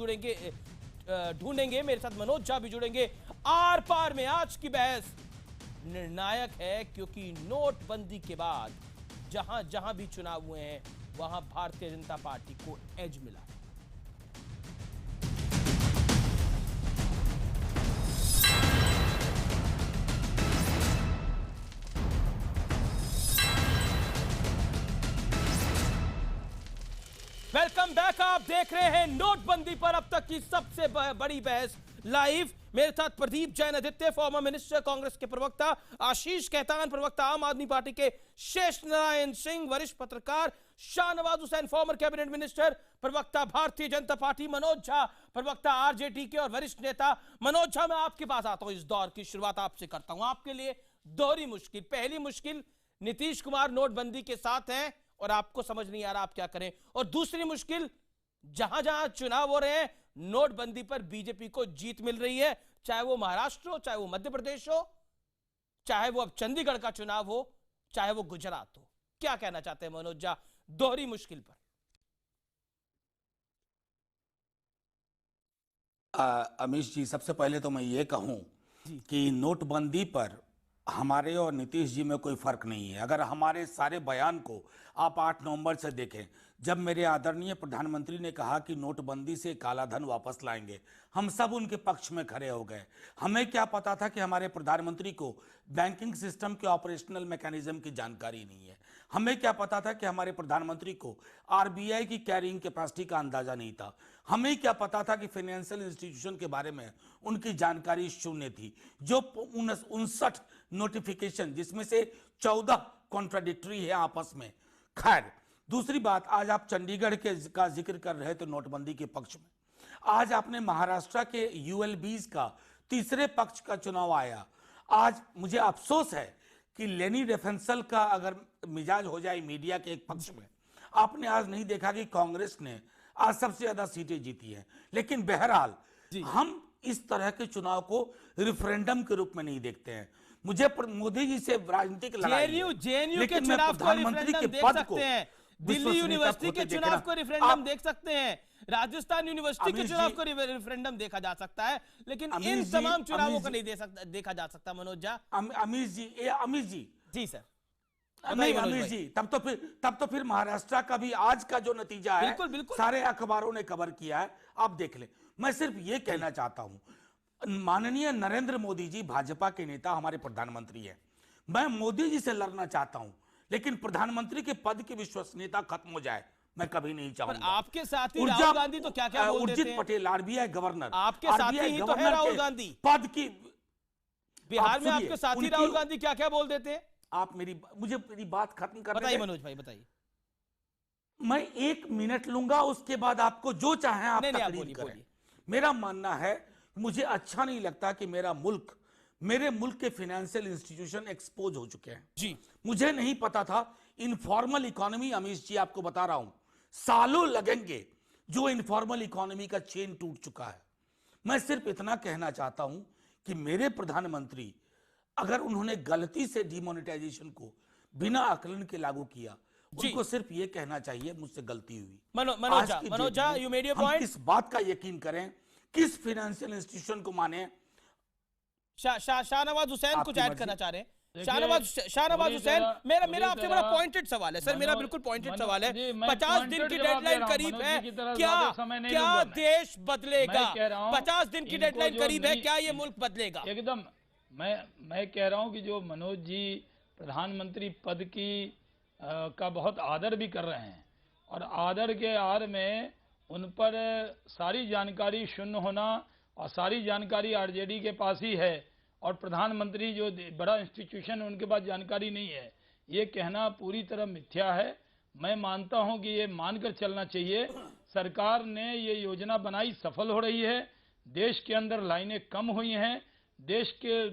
ढूंढेंगे। मेरे साथ मनोज झा भी जुड़ेंगे। आर पार में आज की बहस निर्णायक है, क्योंकि नोटबंदी के बाद जहां जहां भी चुनाव हुए हैं वहां भारतीय जनता पार्टी को एज मिला है। Welcome back. आप देख रहे हैं नोटबंदी पर अब तक की सबसे बड़ी बहस लाइव। मेरे साथ प्रदीप जैन आदित्य, फॉर्मर मिनिस्टर, कांग्रेस के प्रवक्ता आशीष कहतान, प्रवक्ता आम आदमी पार्टी के शेष नारायण सिंह, वरिष्ठ पत्रकार Shahnawaz Hussain, former cabinet minister, प्रवक्ता भारतीय जनता पार्टी मनोज झा, प्रवक्ता आरजेडी के और वरिष्ठ नेता मनोज झा। मैं आपके पास आता हूं, इस दौर की शुरुआत आपसे करता हूं। आपके लिए दोहरी मुश्किल। पहली मुश्किल, नीतीश कुमार नोटबंदी के साथ हैं और आपको समझ नहीं आ रहा आप क्या करें। और दूसरी मुश्किल, जहां जहां चुनाव हो रहे हैं नोटबंदी पर बीजेपी को जीत मिल रही है, चाहे वो महाराष्ट्र हो, चाहे वो मध्य प्रदेश हो, चाहे वो अब चंडीगढ़ का चुनाव हो, चाहे वो गुजरात हो। क्या कहना चाहते हैं मनोज झा दोहरी मुश्किल पर? अमीश जी, सबसे पहले तो मैं ये कहूं कि नोटबंदी पर हमारे और नीतीश जी में कोई फर्क नहीं है। अगर हमारे सारे बयान को आप 8 नवंबर से देखें, जब मेरे आदरणीय प्रधानमंत्री ने कहा कि नोटबंदी से काला धन वापस लाएंगे, हम सब उनके पक्ष में खड़े हो गए। हमें क्या पता था कि हमारे प्रधानमंत्री को बैंकिंग सिस्टम के ऑपरेशनल मैकेनिज्म की जानकारी नहीं है। हमें क्या पता था कि हमारे प्रधानमंत्री को आरबीआई की कैरिंग कैपेसिटी का अंदाजा नहीं था। हमें क्या पता था कि फाइनेंशियल इंस्टीट्यूशन के बारे में उनकी जानकारी शून्य थी। जो 59 नोटिफिकेशन, जिसमें से 14 कॉन्ट्राडिक्टरी है आपस में। खैर, दूसरी बात, आज आप चंडीगढ़ का जिक्र कर रहे थे नोटबंदी के पक्ष में। आज आपने महाराष्ट्र के यूएलबीज का तीसरे पक्ष का चुनाव आया। आज मुझे अफसोस है कि लेनी रेफेंसल का अगर मिजाज हो जाए मीडिया के एक पक्ष में, आपने आज नहीं देखा कि कांग्रेस ने आज सबसे ज्यादा सीटें जीती हैं। लेकिन बहरहाल हम इस तरह के चुनाव को रेफरेंडम के रूप में नहीं देखते हैं। मुझे मोदी जी से राजनीतिक लड़ाई, जेएनयू के चुनाव को रेफरेंडम देख सकते हैं, दिल्ली यूनिवर्सिटी के चुनाव को रेफरेंडम देख सकते हैं, राजस्थान यूनिवर्सिटी के चुनाव को रेफरेंडम देखा जा सकता है, लेकिन इन तमाम चुनावों को नहीं देखा जा सकता। मनोज झा, अमीश जी जी सर, नहीं अमीर जी, तब तो फिर महाराष्ट्र का भी आज का जो नतीजा है, बिल्कुल बिल्कुल सारे अखबारों ने कवर किया है, आप देख लें। मैं सिर्फ ये कहना चाहता हूं, माननीय नरेंद्र मोदी जी भाजपा के नेता, हमारे प्रधानमंत्री हैं। मैं मोदी जी से लड़ना चाहता हूं, लेकिन प्रधानमंत्री के पद की विश्वसनीयता खत्म हो जाए मैं कभी नहीं चाहूंगा। आपके साथी राहुल गांधी तो क्या क्या बोल देते हैं? उर्जित पटेल आरबीआई गवर्नर, आपके साथी ही तो है राहुल गांधी पद की। बिहार में आपके साथी राहुल गांधी क्या क्या बोल देते हैं? आप मुझे मेरी बात खत्म कर बताइए मनोज भाई, बताइए। मैं 1 मिनट लूंगा, उसके बाद आपको जो चाहे आप तकरीर करें। मेरा मानना है, मुझे अच्छा नहीं लगता कि मेरे मुल्क के फाइनेंशियल इंस्टीट्यूशन एक्सपोज हो चुके हैं जी। मुझे नहीं पता था इनफॉर्मल इकोनॉमी, अमीश जी आपको बता रहा हूं, सालों लगेंगे जो इनफॉर्मल इकोनॉमी का चेन टूट चुका है। मैं सिर्फ इतना कहना चाहता हूं कि मेरे प्रधानमंत्री, अगर उन्होंने गलती से डिमोनेटाइजेशन को बिना आकलन के लागू किया, उनको सिर्फ ये कहना चाहिए मुझसे गलती हुई। Manoj, you made your point. किस बात का यकीन करें, किस फाइनेंशियल इंस्टीट्यूशन को माने? शाहनवाज हुसैन कुछ ऐड करना चाह रहे हैं? शाहनवाज हुसैन, मेरा आपसे बड़ा पॉइंटेड सवाल है सर, मेरा बिल्कुल पॉइंटेड सवाल है। 50 दिन की डेडलाइन करीब है, क्या देश बदलेगा? 50 दिन की डेडलाइन करीब है, क्या ये मुल्क बदलेगा? एकदम। मैं कह रहा हूं कि जो मनोज जी प्रधानमंत्री पद की का बहुत आदर भी कर रहे हैं, और आदर के आड़ में उन पर सारी जानकारी शून्य होना, और सारी जानकारी आरजेडी के पास ही है, और प्रधानमंत्री जो बड़ा इंस्टीट्यूशन है उनके पास जानकारी नहीं है, ये कहना पूरी तरह मिथ्या है। मैं मानता हूं कि ये मानकर चलना चाहिए। सरकार ने ये योजना बनाई, सफल हो रही है, देश के अंदर लाइनें कम हुई हैं, देश के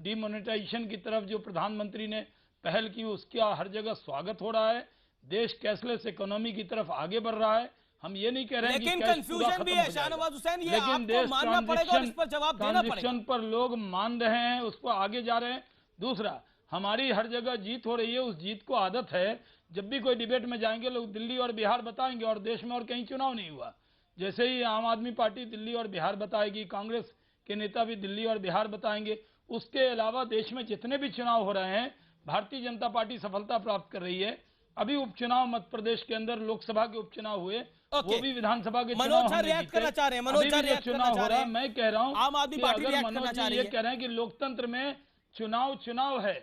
डिमोनेटाइजेशन की तरफ जो प्रधानमंत्री ने पहल की उसका हर जगह स्वागत हो रहा है, देश कैशलेस इकोनॉमी की तरफ आगे बढ़ रहा है। हम ये नहीं कह रहे हैं लेकिन कंफ्यूजन भी है शाहनवाज हुसैन, ये आपको मानना पड़ेगा और इस पर जवाब देना पड़ेगा। ट्रांजिशन पर लोग मान रहे हैं, उस पर आगे जा रहे हैं। दूसरा, हमारी हर जगह जीत हो रही है, उस जीत को आदत है, जब भी कोई डिबेट में जाएंगे लोग दिल्ली और बिहार बताएंगे, और देश में और कहीं चुनाव नहीं हुआ। जैसे ही आम आदमी पार्टी दिल्ली और बिहार बताएगी, कांग्रेस के नेता भी दिल्ली और बिहार बताएंगे। उसके अलावा देश में जितने भी चुनाव हो रहे हैं, भारतीय जनता पार्टी सफलता प्राप्त कर रही है। अभी उपचुनाव मध्य प्रदेश के अंदर लोकसभा के उपचुनाव हुए, वो भी विधानसभा के चुनाव रिएक्ट करना चाह रहे हैं। मनोज चुनाव हो रहा है। मैं कह रहा हूं आम आदमी पार्टी रिएक्ट करना चाह रही है। ये कह रहे हैं कि लोकतंत्र में चुनाव है,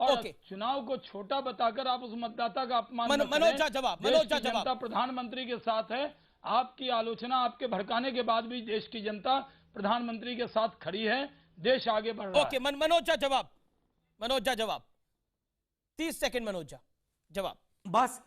और ओके। चुनाव को छोटा बताकर आप उस मतदाता का अपमान न मनोज करें। झा जवाब, देश मनोज झा की जनता जवाब। प्रधानमंत्री के साथ है। आपकी आलोचना, आपके भड़काने के बाद भी देश की जनता प्रधानमंत्री के साथ खड़ी है। देश आगे बढ़ रहा ओके, है। मनोज झा जवाब, मनोज झा जवाब, 30 सेकंड मनोज झा जवाब। बस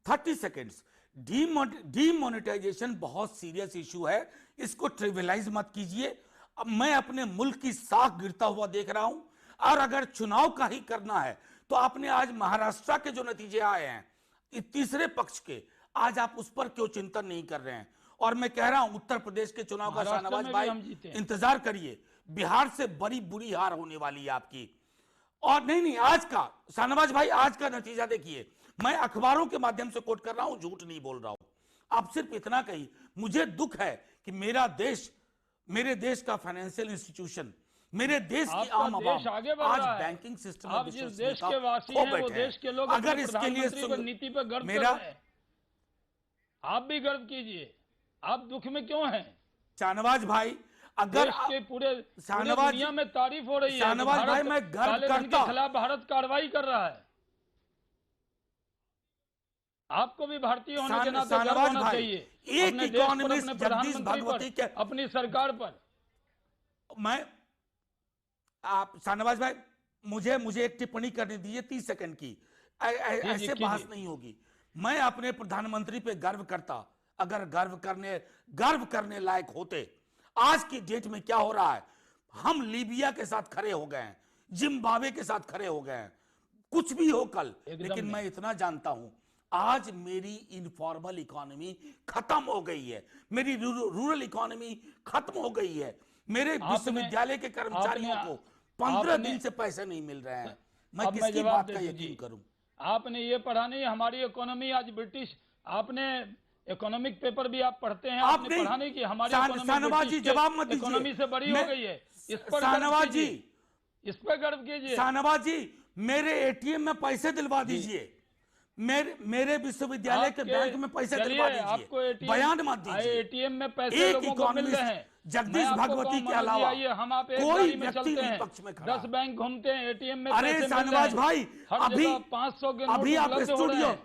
30 सेकेंड्स। डीमोनेटाइजेशन बहुत सीरियस इशू है, इसको ट्रिवियलाइज मत कीजिए। अब मैं अपने मुल्क की साख गिरता हुआ देख रहा हूं, और अगर चुनाव का ही करना है तो आपने आज महाराष्ट्र के जो नतीजे आए हैं इस तीसरे पक्ष के, आज आप उस पर क्यों चिंतन नहीं कर रहे हैं? और मैं कह रहा हूं उत्तर प्रदेश के चुनाव का महाराष्ट्र शाहनवाज में भी भाई हम जीते हैं। इंतजार करिए, बिहार से बड़ी बुरी हार होने वाली है आपकी। और नहीं, आज का शाहनवाज भाई, आज का नतीजा देखिए, मैं अखबारों के माध्यम से कोट कर रहा हूं, झूठ नहीं बोल रहा हूं। आप सिर्फ इतना कही, मुझे दुख है कि मेरे देश का फाइनेंशियल इंस्टीट्यूशन, मेरे देश की आपका आम देश आवाम आगे बढ़ आज रहा है। बैंकिंग सिस्टम आप जिस देश के वासी हैं, वो देश के लोग अगर अपने इसके लिए प्रधानमंत्री पर, नीति पर गर्व कर मेरा रहे हैं। आप भी गर्व कीजिए। आप दुख में क्यों हैं? शाहनवाज भाई, अगर देश के पूरे शाहनवाज दुनिया में तारीफ हो रही है। शाहनवाज भारत भाई, मैं गर्व काले धन करता के खिलाफ भारत कार्रवाई कर रहा है। आपको भी भारतीय होने के नाते गर्व शाहनवाज होना भाई, चाहिए एक अपने देश पर, इकोनॉमिस्ट अपने जगदीश प्रधानमंत्री भगवती पर, के अपनी सरकार पर। मैं आप शाहनवाज भाई, मुझे एक टिप्पणी करने दीजिए 30 सेकंड की। ऐसे बहस नहीं होगी। मैं अपने प्रधानमंत्री पे गर्व करता, अगर गर्व करने लायक होते। आज की डेट में क्या हो रहा है, हम लीबिया के साथ खड़े हो गए हैं, जिम्बाब्वे के साथ खड़े हो गए हैं, कुछ भी हो कल। लेकिन मैं इतना जानता हूं, आज मेरी इनफॉर्मल इकोनॉमी खत्म हो गई है, मेरी रूरल इकोनॉमी खत्म हो गई है, मेरे विश्वविद्यालय के कर्मचारियों को 15 दिन से पैसे नहीं मिल रहे हैं। मैं किसकी बात का यकीन करूं? आपने ये पढ़ा नहीं, हमारी इकोनॉमी आज ब्रिटिश, आपने इकोनॉमिक पेपर भी आप पढ़ते हैं, आपने पढ़ा नहीं कि हमारी शाहनवाज जी जवाब मत दीजिए, इकोनॉमी से बड़ी हो गई है। इस पर शाहनवाज जी, इस पर गर्व कीजिए। शाहनवाज जी, मेरे एटीएम में पैसे दिलवा दीजिए, मेरे विश्वविद्यालय के बैंक में पैसे दिलवा दीजिए, बयान मत दीजिए। एटीएम में पैसे लोगों को मिल रहे हैं। जगदीश भगवती के अलावा हम आप एक कोई गाड़ी में व्यक्ति चलते हैं, विपक्ष में खड़ा 10 बैंक घूमते हैं, एटीएम में अरे पैसे शाहनवाज भाई, अभी 500 के नोट अभी आप उपलब्ध हो रहे स्टूडियो हैं।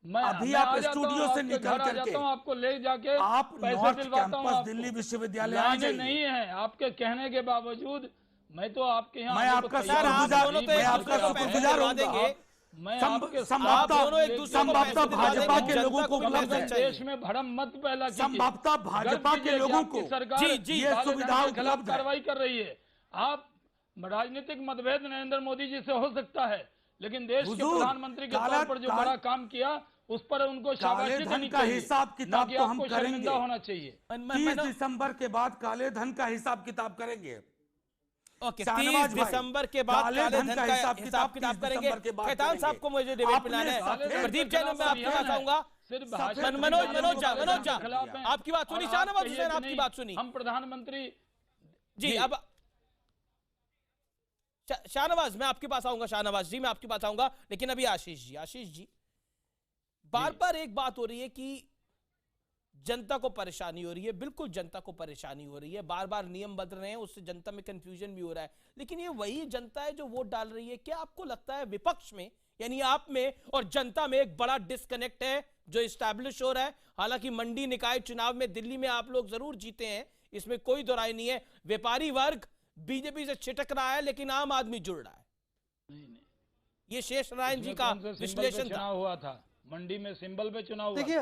अभी आप स्टूडियो से निकल करके आपको ले जाके आप पैसे नॉर्थ दिलवाता हूँ। कैंपस दिल्ली विश्वविद्यालय आ लाइनें जाइए। नहीं है आपके कहने के बावजूद। मैं तो आपके यहाँ मैं आपका शुक्रगुजार होऊंगा। संभवतः भाजपा के लोगों को उपलब्ध है, देश में भरम मत पैदा कीजिए। संभवतः भाजपा के लोगों को सरकार ये सुविधा उपलब्ध है। कार्रवाई कर रही है। आप राजनीतिक मतभेद नरेंद्र मोदी जी से हो सकता है, लेकिन देश के प्रधानमंत्री के तौर पर जो बड़ा काम किया उस पर उनको शाबाशी देनी का हिसाब किताब तो हम करेंगे। होना चाहिए। 30 दिसंबर के बाद काले धन का हिसाब किताब करेंगे। ओके, 30 दिसंबर के बाद काले धन का हिसाब किताब करेंगे। खैतान साहब को मुझे डिबेट पिलाना है। प्रदीप जैन, मैं आपके पास आऊंगा। मनोज झा आपकी बात सुनी, शाहनवाज हुसैन आपकी बात सुनी। हम प्रधानमंत्री जी, अब शाहनवाज मैं आपके पास आऊंगा, शाहनवाज जी मैं आपके पास आऊंगा, लेकिन अभी आशीष जी बार बार एक बात हो रही है कि जनता को परेशानी हो रही है। बिल्कुल जनता को परेशानी हो रही है, बार बार नियम बदल रहे हैं, उससे जनता में कंफ्यूजन भी हो रहा है। लेकिन ये वही जनता है जो वोट डाल रही है। क्या आपको लगता है विपक्ष में, यानी आप में और जनता में एक बड़ा डिस्कनेक्ट है जो इस्टेब्लिश हो रहा है? हालांकि मंडी निकाय चुनाव में दिल्ली में आप लोग जरूर जीते हैं, इसमें कोई दो राय नहीं है। व्यापारी वर्ग बीजेपी से छिटक रहा है, लेकिन आम आदमी जुड़ रहा है। नहीं, ये शेष नारायण जी का विश्लेषण था। हुआ था मंडी में, सिंबल पे चुनाव हुआ। देखिए,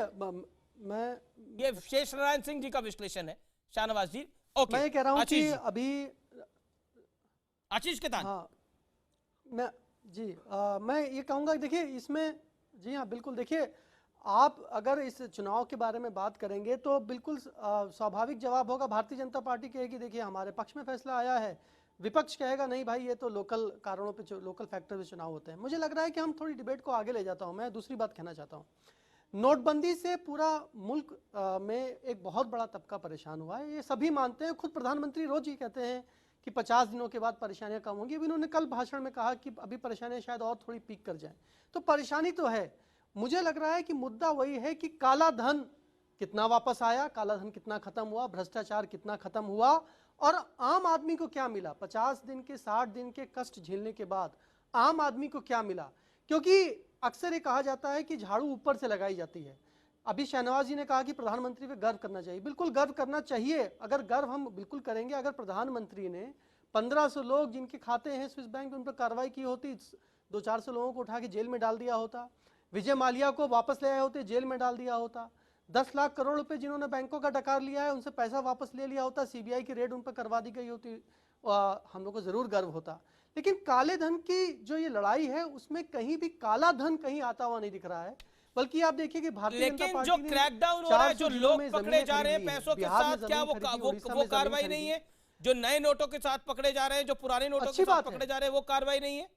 ये शेष नारायण सिंह जी का विश्लेषण है। शाहनवाज जी, ओके, मैं कह रहा हूं कि अभी आशीष के तान, हाँ, मैं ये कहूंगा, देखिए इसमें, जी हाँ बिल्कुल, देखिए आप अगर इस चुनाव के बारे में बात करेंगे तो बिल्कुल स्वाभाविक जवाब होगा, भारतीय जनता पार्टी कहेगी देखिए हमारे पक्ष में फैसला आया है। विपक्ष कहेगा नहीं भाई ये तो लोकल कारणों पे, लोकल फैक्टर पे चुनाव होते हैं। मुझे लग रहा है कि हम थोड़ी डिबेट को आगे ले जाता हूं। मैं दूसरी बात कहना चाहता हूं, नोटबंदी से पूरा मुल्क में एक बहुत बड़ा तबका परेशान हुआ है, ये सभी मानते हैं। खुद प्रधानमंत्री रोज ही कहते हैं कि 50 दिनों के बाद परेशानियां कम होंगी। अभी उन्होंने कल भाषण में कहा कि अभी परेशानियां शायद और थोड़ी पीक कर जाएं, तो परेशानी तो है। मुझे लग रहा है कि मुद्दा वही है कि काला धन कितना वापस आया, कालाधन कितना खत्म हुआ, भ्रष्टाचार कितना खत्म हुआ और आम आदमी को क्या मिला। 50 दिन के 60 दिन के कष्ट झेलने के बाद आम आदमी को क्या मिला। क्योंकि अक्सर ये कहा जाता है कि झाड़ू ऊपर से लगाई जाती है। अभी शहनवाज जी ने कहा कि प्रधानमंत्री पे गर्व करना चाहिए। बिल्कुल गर्व करना चाहिए, अगर गर्व हम बिल्कुल करेंगे। अगर प्रधानमंत्री ने 1500 लोग जिनके खाते हैं स्विस बैंक में उन पर कार्रवाई की होती, 200-400 लोगों को उठा के जेल में डाल दिया होता, विजय माल्या को वापस ले आए होते, जेल में डाल दिया होता, 10 लाख करोड़ रुपए जिन्होंने बैंकों का डकार लिया है उनसे पैसा वापस ले लिया होता, सीबीआई की रेड उन पर करवा दी गई होती, हम लोग को जरूर गर्व होता। लेकिन काले धन की जो ये लड़ाई है उसमें कहीं भी काला धन कहीं आता हुआ नहीं दिख रहा है। बल्कि आप देखिए कि भारतीय जनता पार्टी जो क्रैकडाउन हो रहा है, जो लोग पकड़े जा रहे हैं पैसों के साथ, क्या वो कार्रवाई नहीं है? जो नए नोटों के साथ पकड़े जा रहे हैं, जो पुराने नोटों के साथ पकड़े जा रहे हैं, वो कार्रवाई नहीं है?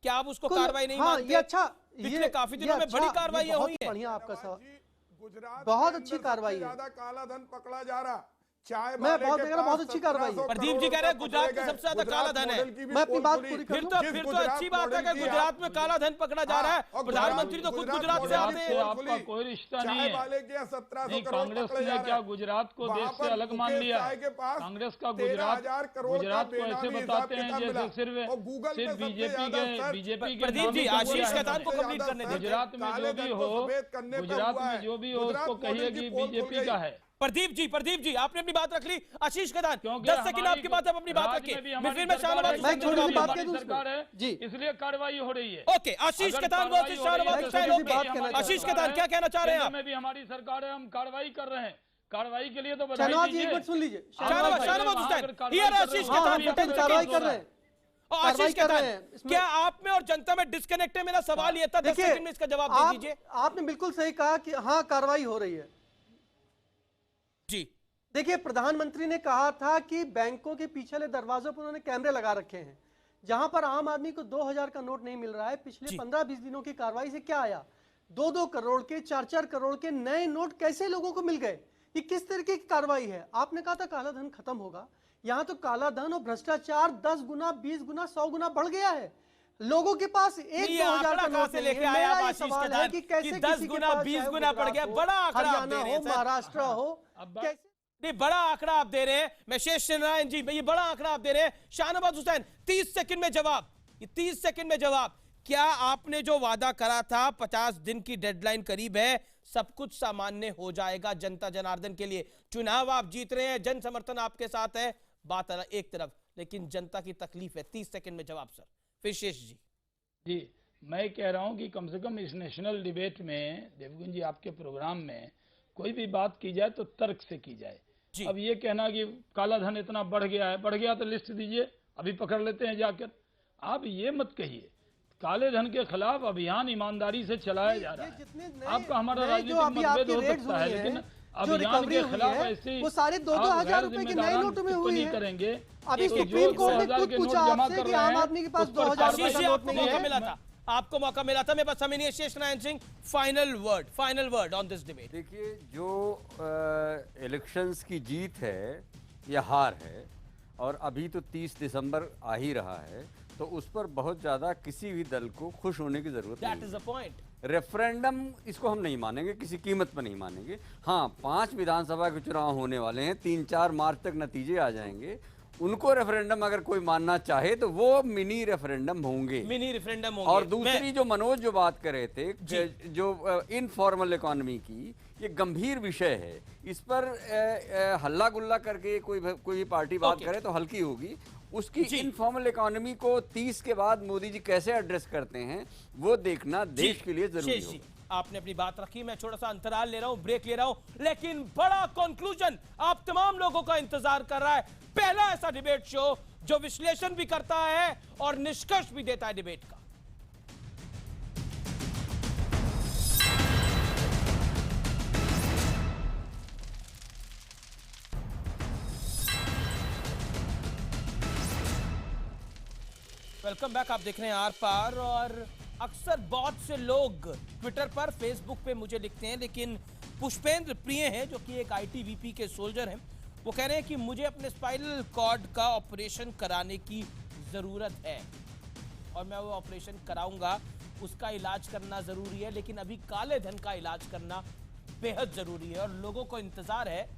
क्या आप उसको कार्रवाई नहीं मानते? ये अच्छा, पिछले काफी दिनों में बड़ी कार्रवाइयां हुई हैं। बढ़िया आपका सवाल, गुजरात बहुत अच्छी कार्रवाई है। ज्यादा काला धन पकड़ा जा रहा, चाय मैं बहुत देख रहा, बहुत अच्छी कार्रवाई है। प्रदीप जी कह रहे हैं गुजरात में सबसे ज्यादा काला धन है। मैं अपनी बात पूरी कर लूं। फिर तो अच्छी बात है कि गुजरात में काला धन पकड़ा जा रहा है। प्रधानमंत्री तो खुद गुजरात से आते हैं। आपका कोई रिश्ता नहीं है। नहीं, कांग्रेस ने क्या गुजरात को देश से अलग मान लिया? कांग्रेस का गुजरात को ऐसे बताते हैं जैसे सिर्फ बीजेपी के प्रदीप जी आशीष खेतान को कंप्लीट करने दीजिए। गुजरात में जो भी हो उसको कहिए कि बीजेपी का है। प्रदीप जी आपने अपनी बात रख ली। आशीष खेतान 10 सेकंड आपके बाद अपनी बात रखिए। सरकार है जी, इसलिए कार्रवाई हो रही है। ओके, आशीष खेतान आशीष खेतान क्या कहना चाह रहे हैं आप? में भी हमारी सरकार है, हम कार्रवाई कर रहे हैं। कार्रवाई के लिए तो शहनवाज जी एक मिनट सुन लीजिए। क्या आप में और जनता में डिस्कनेक्ट है? मेरा सवाल ये था, 10 सेकंड में इसका जवाब दे दीजिए। आपने बिल्कुल सही कहा कि हाँ कार्रवाई हो रही है जी। देखिए, प्रधानमंत्री ने कहा था कि बैंकों के पीछे दरवाजों पर उन्होंने कैमरे लगा रखे हैं, जहां पर आम आदमी को 2000 का नोट नहीं मिल रहा है। पिछले 15-20 दिनों की कार्रवाई से क्या आया? 2-2 करोड़ के, 4-4 करोड़ के नए नोट कैसे लोगों को मिल गए? ये किस तरीके की कार्रवाई है? आपने कहा था काला धन खत्म होगा, यहां तो काला धन और भ्रष्टाचार 10 गुना, 20 गुना, 100 गुना बढ़ गया है। लोगों के पास 1-2 हज़ार का नोट से लेके आया आप आशीष खेतान कि कैसे 10 गुना 20 गुना बढ़ गया? बड़ा आंकड़ा आप दे रहे हैं, महाराष्ट्र हो, नहीं बड़ा आंकड़ा आप दे रहे हैं। मैं शेष नारायण जी, ये बड़ा आंकड़ा आप दे रहे हैं। शाहनवाज हुसैन 30 सेकंड में जवाब, ये 30 सेकंड में जवाब। क्या आपने जो वादा करा था, 50 दिन की डेडलाइन करीब है, सब कुछ सामान्य हो जाएगा जनता जनार्दन के लिए? चुनाव आप जीत रहे हैं, जन समर्थन आपके साथ है, बात एक तरफ, लेकिन जनता की तकलीफ है। 30 सेकंड में जवाब सर। फिर शेष जी, मैं कह रहा हूं कि कम से कम इस नेशनल डिबेट में, देवगुन जी आपके प्रोग्राम में कोई भी बात की जाए तो तर्क से की जाए। अब ये कहना कि काला धन इतना बढ़ गया तो लिस्ट दीजिए, अभी पकड़ लेते हैं जाकर, आप ये मत कहिए। काले धन के खिलाफ अभियान ईमानदारी से चलाया जा रहा है। आपका हमारा राजनीतिक मतभेद हो सकता है, लेकिन अभियान के खिलाफ ऐसे वो सारे 2-2 हजार रुपए के नए नोट में हुए हैं। करेंगे। अभी सुप्रीम कोर्ट ने खुद पूछा आपसे कि आम आदमी के पास 2000 रुपए का नोट नहीं है। आपको मौका मिला था, मेरे पास समय नहीं है। शेष Narayan Singh, final word on this debate. देखिए, जो इलेक्शंस की जीत है या हार है, और अभी तो 30 दिसंबर आ ही रहा है, तो उस पर बहुत ज्यादा किसी भी दल को खुश होने की जरूरत नहीं है। That is the point. Referendum इसको हम नहीं मानेंगे, किसी कीमत पर नहीं मानेंगे। हाँ, 5 विधानसभा के चुनाव होने वाले हैं, 3-4 मार्च तक नतीजे आ जाएंगे। उनको रेफरेंडम अगर कोई मानना चाहे तो वो मिनी रेफरेंडम होंगे। और दूसरी जो मनोज जो बात कर रहे थे, जो इनफॉर्मल इकोनॉमी की, ये गंभीर विषय है। इस पर हल्ला गुल्ला करके कोई पार्टी बात करे तो हल्की होगी। उसकी इनफॉर्मल इकोनॉमी को 30 के बाद मोदी जी कैसे एड्रेस करते हैं, वो देखना देश के लिए जरूरी है। आपने अपनी बात रखी, मैं थोड़ा सा अंतराल ले रहा हूं, ब्रेक ले रहा हूं, लेकिन बड़ा कंक्लूजन आप तमाम लोगों का इंतजार कर रहा है। पहला ऐसा डिबेट शो जो विश्लेषण भी करता है और निष्कर्ष भी देता है डिबेट का। Welcome back. आप देख रहे हैं आर पार, और अक्सर बहुत से लोग ट्विटर पर, फेसबुक पे मुझे लिखते हैं, लेकिन पुष्पेंद्र प्रिय हैं जो कि एक आईटीबीपी के सोल्जर हैं, वो कह रहे हैं कि मुझे अपने स्पाइनल कॉर्ड का ऑपरेशन कराने की ज़रूरत है और मैं वो ऑपरेशन कराऊंगा, उसका इलाज करना ज़रूरी है, लेकिन अभी काले धन का इलाज करना बेहद जरूरी है और लोगों को इंतजार है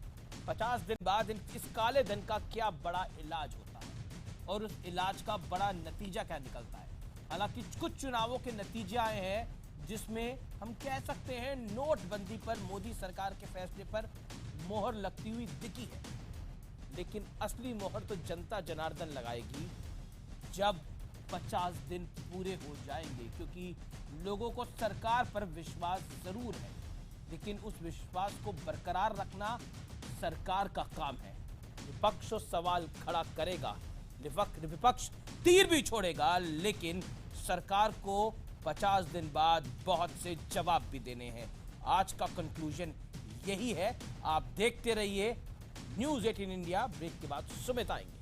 50 दिन बाद इस काले धन का क्या बड़ा इलाज होता है और उस इलाज का बड़ा नतीजा क्या निकलता है। हालांकि कुछ चुनावों के नतीजे आए हैं जिसमें हम कह सकते हैं नोटबंदी पर मोदी सरकार के फैसले पर मोहर लगती हुई दिखी है, लेकिन असली मोहर तो जनता जनार्दन लगाएगी जब 50 दिन पूरे हो जाएंगे, क्योंकि लोगों को सरकार पर विश्वास जरूर है, लेकिन उस विश्वास को बरकरार रखना सरकार का काम है। विपक्ष सवाल खड़ा करेगा, विपक्ष तीर भी छोड़ेगा, लेकिन सरकार को 50 दिन बाद बहुत से जवाब भी देने हैं। आज का कंक्लूजन यही है। आप देखते रहिए न्यूज़ 18 इंडिया। ब्रेक के बाद सुमित आएंगे।